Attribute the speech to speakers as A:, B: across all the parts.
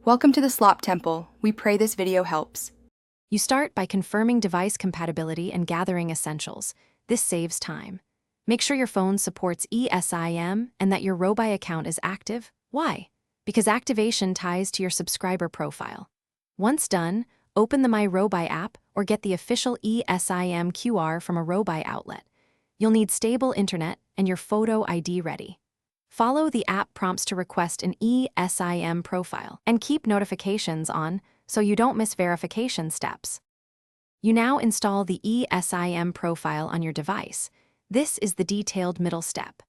A: Welcome to the Slop Temple. We pray this video helps.
B: You start by confirming device compatibility and gathering essentials. This saves time. Make sure your phone supports Esim and that your ROBIE account is active. Why? Because activation ties to your subscriber profile. Once done, open the My ROBIE app or get the official Esim QR from a ROBIE outlet. You'll need stable internet and your photo ID ready. Follow the app prompts to request an Esim profile and keep notifications on so you don't miss verification steps. You now install the Esim profile on your device. This is the detailed middle step.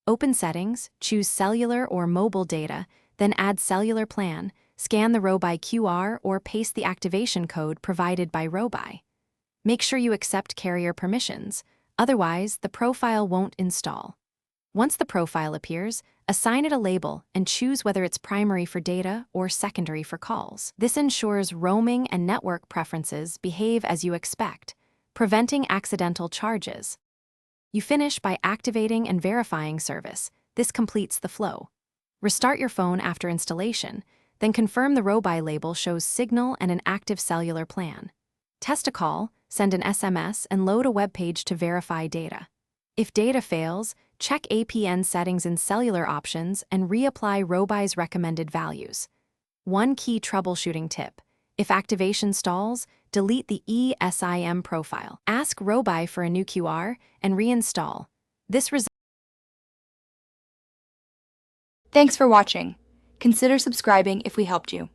B: Open Settings, choose Cellular or Mobile Data, then add Cellular Plan, scan the ROBIE QR or paste the activation code provided by ROBIE. Make sure you accept carrier permissions, otherwise the profile won't install. Once the profile appears, assign it a label and choose whether it's primary for data or secondary for calls. This ensures roaming and network preferences behave as you expect, preventing accidental charges. You finish by activating and verifying service. This completes the flow. Restart your phone after installation, then confirm the ROBIE label shows signal and an active cellular plan. Test a call, send an SMS, and load a web page to verify data. If data fails, check APN settings in cellular options and reapply ROBIE's recommended values. One key troubleshooting tip: if activation stalls, delete the Esim profile. Ask ROBIE for a new QR and reinstall.
A: Thanks for watching. Consider subscribing if we helped you.